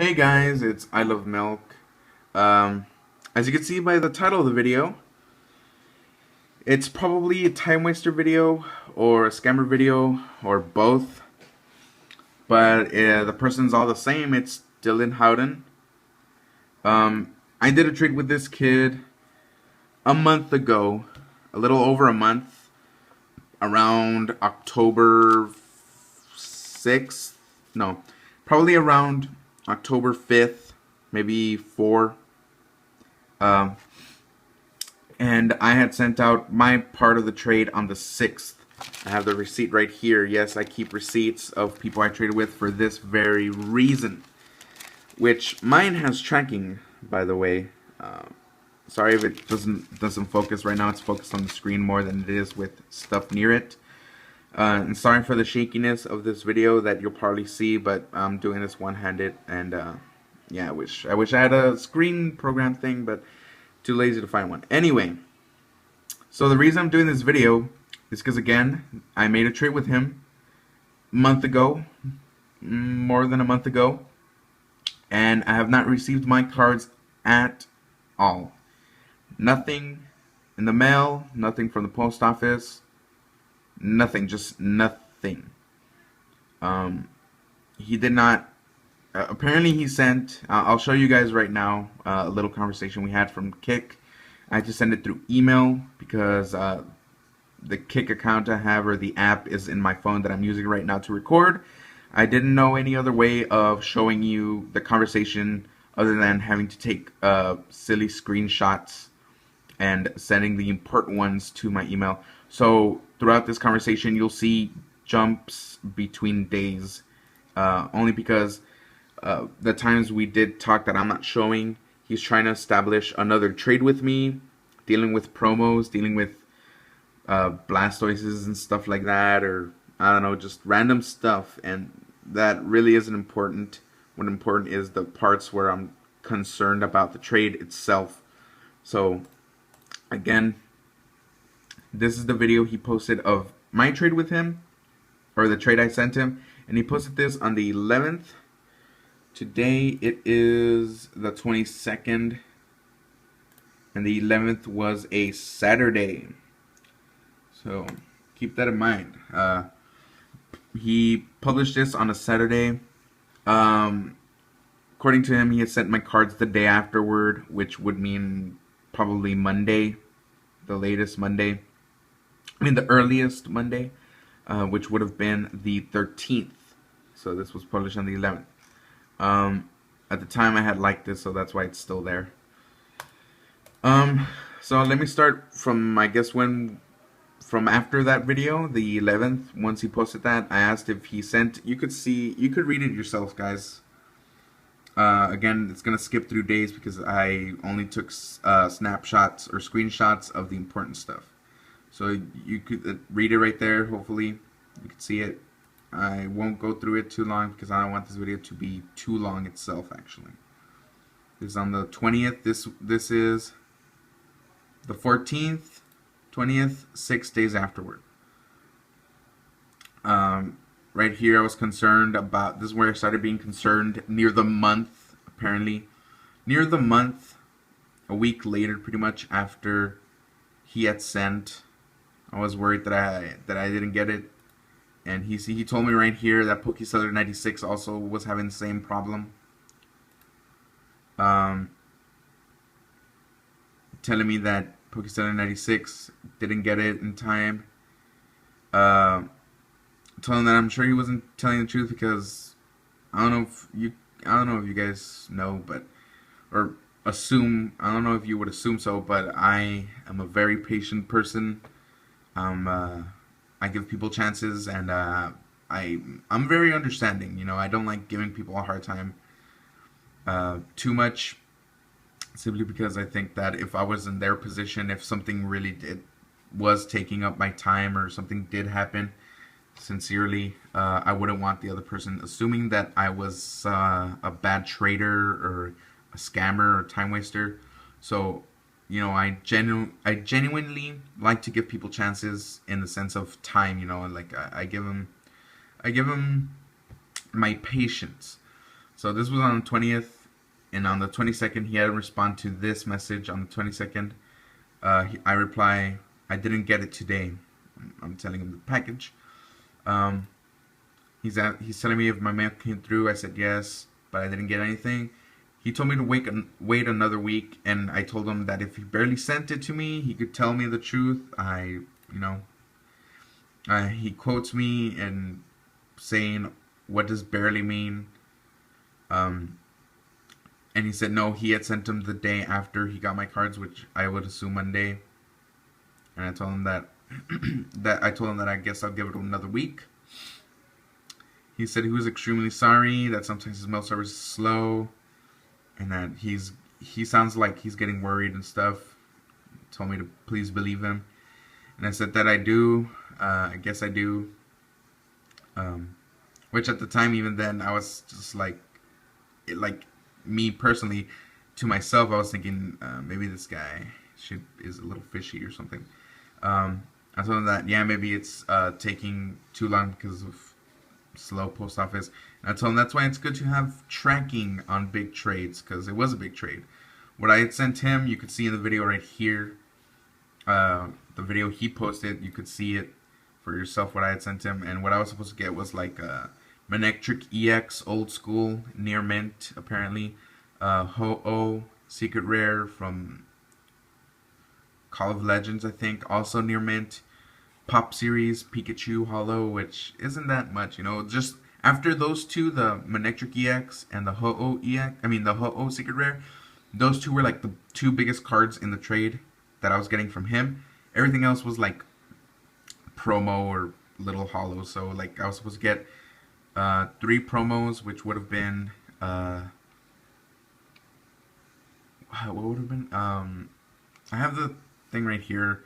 Hey guys, it's I Love Milk. Um, as you can see by the title of the video, it's probably a time waster video or a scammer video or both. But the person's all the same. It's Dylan Howden. I did a trade with this kid a month ago, a little over a month, around October 6th. No, probably around October 5th, maybe 4. Um, and I had sent out my part of the trade on the 6th. I have the receipt right here. Yes, I keep receipts of people I traded with for this very reason. Which mine has tracking, by the way. Sorry if it doesn't focus right now. It's focused on the screen more than it is with stuff near it. And sorry for the shakiness of this video that you'll probably see, but I'm doing this one-handed, and yeah, I wish I had a screen program thing, but too lazy to find one. Anyway, so the reason I'm doing this video is because, again, I made a trade with him a month ago, more than a month ago, and I have not received my cards at all. Nothing in the mail, nothing from the post office, nothing, just nothing. He did not. Apparently, he sent. I'll show you guys right now a little conversation we had from Kick. I just sent it through email because the Kick account I have, or the app, is in my phone that I'm using right now to record. I didn't know any other way of showing you the conversation other than having to take silly screenshots and sending the important ones to my email. So throughout this conversation, you'll see jumps between days, only because the times we did talk that I'm not showing, he's trying to establish another trade with me, dealing with promos, dealing with Blastoises and stuff like that, or I don't know, just random stuff, and that really isn't important. What important is the parts where I'm concerned about the trade itself. So again, this is the video he posted of my trade with him, or the trade I sent him, and he posted this on the 11th. Today it is the 22nd, and the 11th was a Saturday. So keep that in mind. He published this on a Saturday. According to him, he had sent my cards the day afterward, which would mean probably Monday, the latest Monday. I mean, the earliest Monday, which would have been the 13th. So this was published on the 11th. At the time, I had liked this, so that's why it's still there. So let me start from, I guess, from after that video, the 11th. Once he posted that, I asked if he sent. You could read it yourself, guys. Again, it's gonna skip through days because I only took snapshots or screenshots of the important stuff. So you could read it right there. Hopefully, you can see it. I won't go through it too long because I don't want this video to be too long itself. Actually, this is on the 20th. This is the 14th, 20th, 6 days afterward. Right here, I was concerned about. This is where I started being concerned near the month. Apparently, near the month, a week later, pretty much after he had sent, I was worried that I didn't get it. And he told me right here that Pokeseller 96 also was having the same problem. Telling me that Pokeseller 96 didn't get it in time. Told him that I'm sure he wasn't telling the truth because I don't know if you guys know, but or assume. I don't know if you would assume so, but I am a very patient person. I give people chances, and I'm very understanding. You know, I don't like giving people a hard time too much, simply because I think that if I was in their position, if something really was taking up my time or something did happen, sincerely, I wouldn't want the other person assuming that I was a bad trader or a scammer or time waster. So, you know, I genuinely like to give people chances in the sense of time. You know, like I give them my patience. So this was on the 20th, and on the 22nd he had to respond to this message on the 22nd. I reply, I didn't get it today. I'm telling him the package. He's telling me if my mail came through. I said yes, but I didn't get anything. He told me to wait another week, and I told him that if he barely sent it to me, he could tell me the truth. He quotes me and saying, "What does barely mean?" And he said no, he had sent him the day after he got my cards, which I would assume Monday. And I told him that I guess I'll give it another week. He said he was extremely sorry, that sometimes his mail service is slow, and that he sounds like he's getting worried and stuff. He told me to please believe him. And I said that I do. I guess I do. Which at the time, even then, I was just like me personally, to myself, I was thinking maybe this guy is a little fishy or something. I told him that maybe it's taking too long because of slow post office. And I told him that's why it's good to have tracking on big trades, because it was a big trade. What I had sent him, you could see in the video right here. The video he posted, you could see it for yourself what I had sent him. And what I was supposed to get was like a Manectric EX old school near mint, apparently. Ho-Oh secret rare from Call of Legends, I think, also near mint. Pop series Pikachu holo, which isn't that much, just after those two, the Manectric EX and the Ho-Oh EX, the Ho-Oh secret rare, those two were like the two biggest cards in the trade that I was getting from him. Everything else was like promo or little holo. So like I was supposed to get 3 promos, which would have been what would have been I have the thing right here,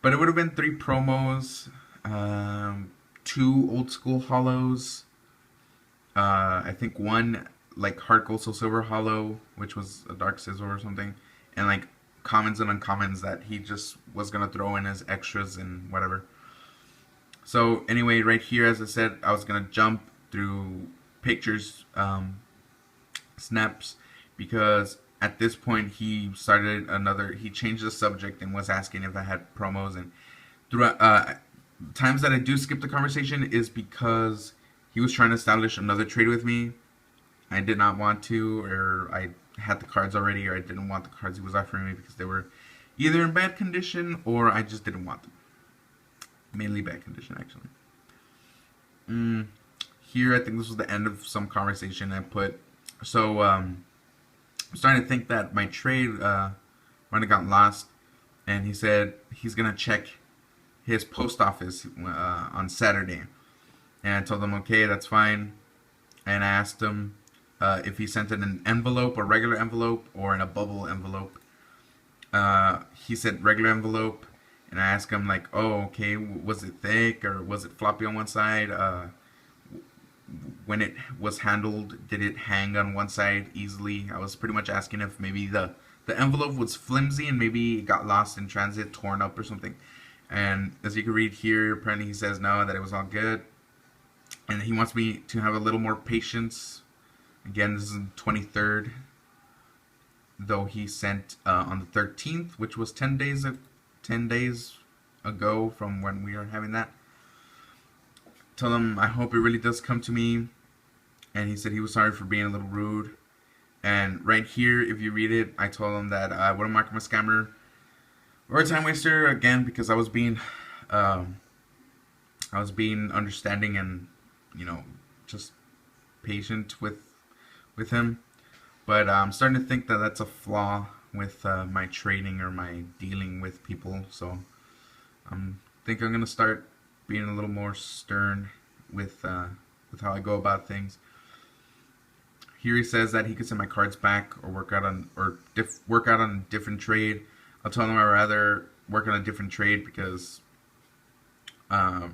but it would have been 3 promos, 2 old school holos, I think 1 like hard gold, so silver holo, which was a dark sizzle or something, and like commons and uncommons that he just was gonna throw in as extras and whatever. So anyway, right here, as I said, I was gonna jump through pictures, snaps, because at this point he changed the subject and was asking if I had promos. And throughout times that I do skip the conversation is because he was trying to establish another trade with me. I did not want to, or I had the cards already, or I didn't want the cards he was offering me because they were either in bad condition or I just didn't want them. Mainly bad condition, actually. Here, I think this was the end of some conversation I put. So, I'm starting to think that my trade might have gotten lost. And he said he's going to check his post office on Saturday. And I told him, okay, that's fine. And I asked him if he sent it in an envelope, a regular envelope, or in a bubble envelope. He said regular envelope. And I asked him, like, oh, okay, was it thick or was it floppy on one side? When it was handled, did it hang on one side easily? I was pretty much asking if maybe the envelope was flimsy and maybe it got lost in transit, torn up or something. And as you can read here, apparently he says no, that it was all good. And he wants me to have a little more patience. Again, this is the 23rd, though he sent on the 13th, which was 10 days ago from when we are having that. Told him I hope it really does come to me, and he said he was sorry for being a little rude. And right here, if you read it, I told him that I wouldn't mark him a scammer or a time waster, again, because I was being understanding and just patient with him. But I'm starting to think that that's a flaw with my trading or my dealing with people. So I think I'm gonna start being a little more stern with how I go about things. Here he says that he could send my cards back or work out on a different trade. I'll tell him I'd rather work on a different trade because I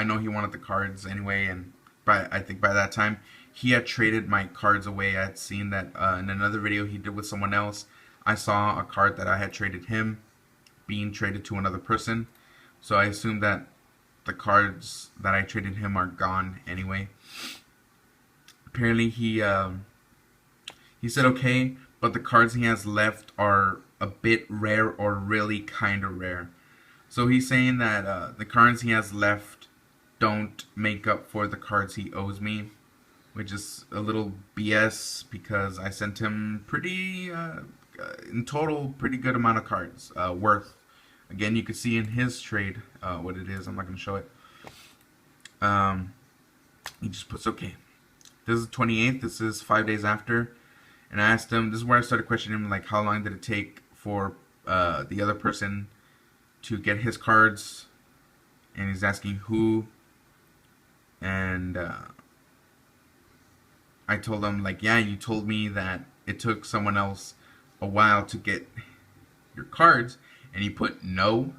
know he wanted the cards anyway, and I think by that time he had traded my cards away. I had seen that in another video he did with someone else. I saw a card that I had traded him being traded to another person. So I assume that the cards that I traded him are gone anyway. apparently he said okay, but the cards he has left are a bit rare or really kind of rare. So he's saying that the cards he has left don't make up for the cards he owes me, which is a little BS because I sent him pretty, in total, pretty good amount of cards worth. Again, you can see in his trade what it is. I'm not going to show it. He just puts okay. This is the 28th. This is 5 days after. And I asked him, this is where I started questioning him, like how long did it take for the other person to get his cards, and he's asking who, and I told him like, yeah, you told me that it took someone else a while to get your cards, and he put no.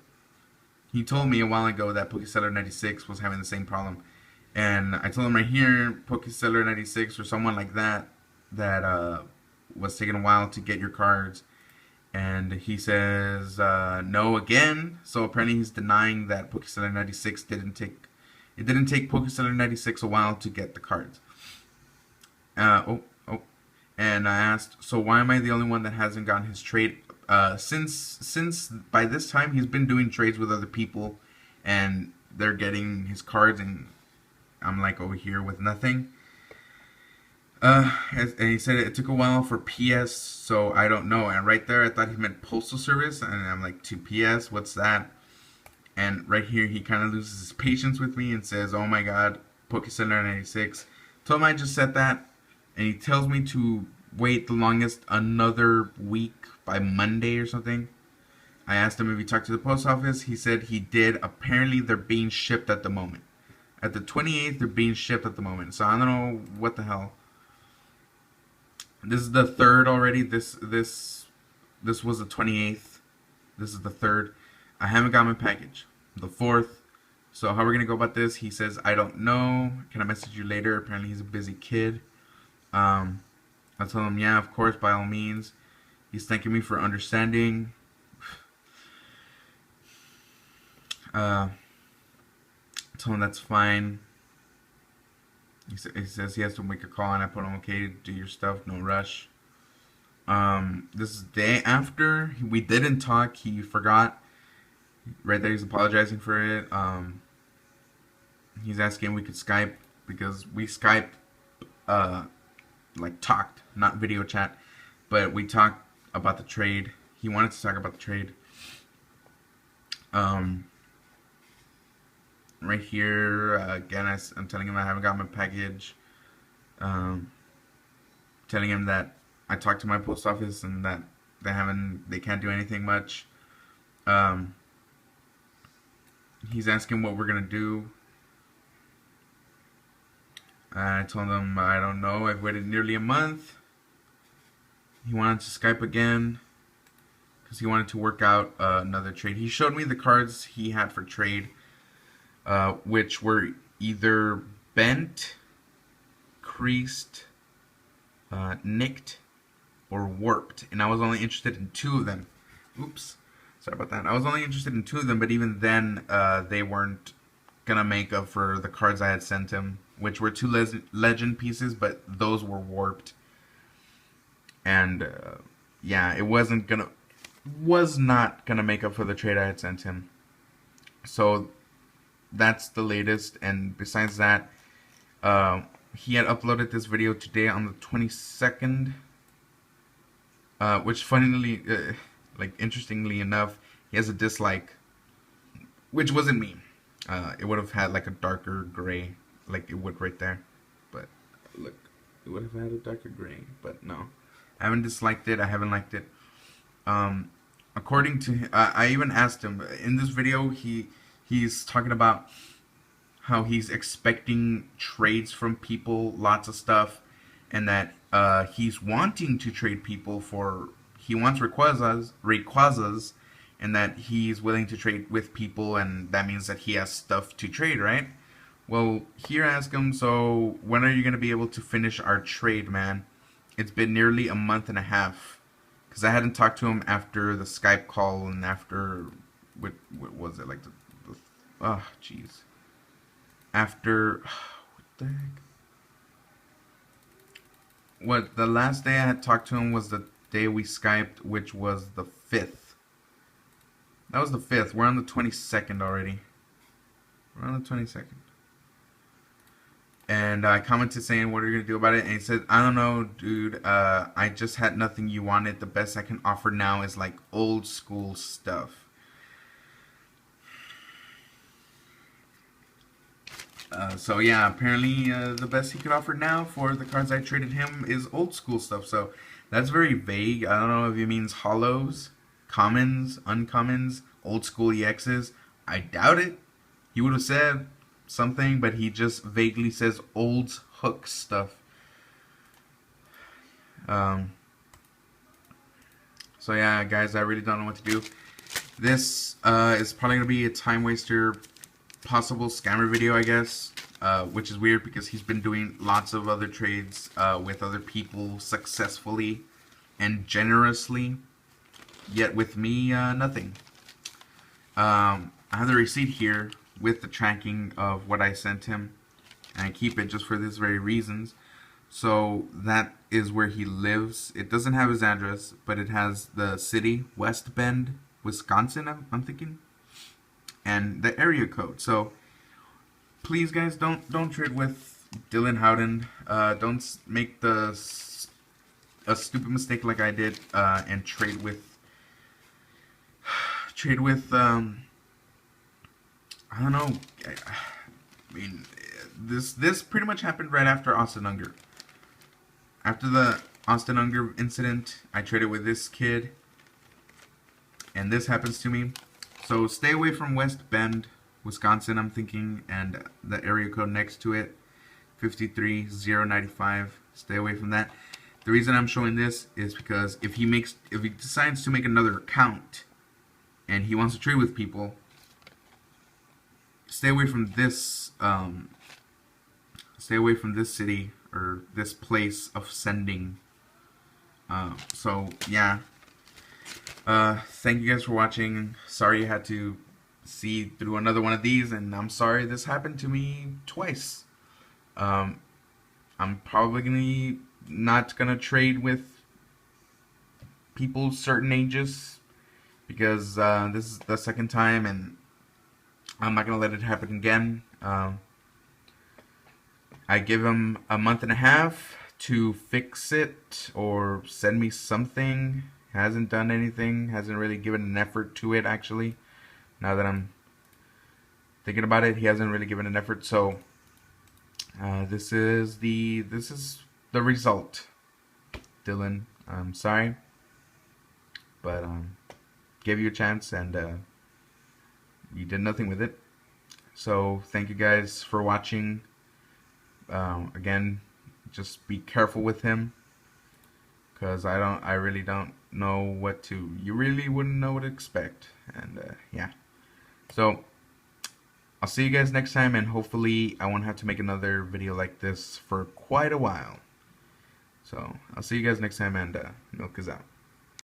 He told me a while ago that Pokeseller 96 was having the same problem, and I told him right here, Pokeseller 96 or someone like that was taking a while to get your cards. And he says no again. So apparently he's denying that Pokeseller 96 didn't take Pokeseller 96 a while to get the cards. And I asked, so why am I the only one that hasn't gotten his trade? Since by this time he's been doing trades with other people, and they're getting his cards, and I'm like over here with nothing. And he said it took a while for PS, so I don't know. And right there, I thought he meant postal service, and I'm like, to PS, what's that? And right here, he kind of loses his patience with me and says, oh my god, Pokeseller 96. Told him I just said that, and he tells me to wait the longest another week by Monday or something. I asked him if he talked to the post office. He said he did. Apparently, they're being shipped at the moment. At the 28th, they're being shipped at the moment. So I don't know what the hell. This is the 3rd already. This was the 28th. This is the 3rd. I haven't got my package. The 4th. So how are we gonna go about this? He says, I don't know. Can I message you later? Apparently he's a busy kid. I told him, yeah, of course, by all means. He's thanking me for understanding. I told him that's fine. He says he has to make a call, and I put him, okay, do your stuff, no rush. This is the day after. We didn't talk. He forgot. Right there, he's apologizing for it. He's asking if we could Skype, because we Skyped, like talked, not video chat, but we talked about the trade. He wanted to talk about the trade. Right here, again, I'm telling him I haven't got my package. Telling him that I talked to my post office and that they can't do anything much. He's asking what we're gonna do. I told him I don't know. I've waited nearly a month. He wanted to Skype again because he wanted to work out another trade. He showed me the cards he had for trade, which were either bent, creased, nicked, or warped, and I was only interested in 2 of them. Oops, sorry about that. I was only interested in 2 of them, but even then, they weren't gonna make up for the cards I had sent him, which were 2 legend pieces, but those were warped. And yeah, it was not gonna make up for the trade I had sent him. So that's the latest. And besides that, he had uploaded this video today on the 22nd, which funnily, like interestingly enough, he has a dislike, which wasn't me. It would have had like a darker gray, like it would right there, but look, it would have had a darker gray, but no, I haven't disliked it. I haven't liked it. According to I even asked him in this video, he's talking about how he's expecting trades from people, lots of stuff, and that he's wanting to trade people for, he wants Rayquazas, and that he's willing to trade with people, and that means that he has stuff to trade, right? Well, here I ask him, so when are you going to be able to finish our trade, man? It's been nearly a month and a half, because I hadn't talked to him after the Skype call, and after, what was it, like oh, jeez. After, what the heck? what the last day I had talked to him was the day we Skyped, which was the 5th. That was the 5th. We're on the 22nd already. We're on the 22nd. And I commented saying, what are you going to do about it? And he said, I don't know, dude. I just had nothing you wanted. The best I can offer now is like old school stuff. So yeah, apparently the best he could offer now for the cards I traded him is old school stuff. So that's very vague. I don't know if he means hollows, commons, uncommons, old school EXs. I doubt it. He would have said something, but he just vaguely says old hook stuff. So yeah, guys, I really don't know what to do. This is probably going to be a time waster, possible scammer video, I guess, which is weird because he's been doing lots of other trades with other people successfully and generously, yet with me, nothing. I have the receipt here with the tracking of what I sent him, and I keep it just for these very reasons. So that is where he lives. It doesn't have his address, but it has the city, West Bend, Wisconsin, I'm thinking, and the area code. So please, guys, don't trade with Dylan Howden. Don't make a stupid mistake like I did and trade with I don't know. I mean, this pretty much happened right after Austin Unger. After the Austin Unger incident, I traded with this kid, and this happens to me. So stay away from West Bend, Wisconsin, I'm thinking, and the area code next to it, 53095. Stay away from that. The reason I'm showing this is because if he decides to make another account and he wants to trade with people, stay away from this city or this place of sending. So yeah, thank you guys for watching. Sorry you had to see through another one of these, and I'm sorry this happened to me twice. I'm probably not gonna trade with people certain ages because this is the second time, and I'm not gonna let it happen again. I give him a month and a half to fix it or send me something. Hasn't done anything. Hasn't really given an effort to it, actually. Now that I'm thinking about it, he hasn't really given an effort. So this is the result. Dylan, I'm sorry, but gave you a chance and you did nothing with it. So thank you guys for watching. Again, just be careful with him, because I really don't know what to. You really wouldn't know what to expect, and yeah. So I'll see you guys next time, and hopefully I won't have to make another video like this for quite a while. So I'll see you guys next time, and Milk is out.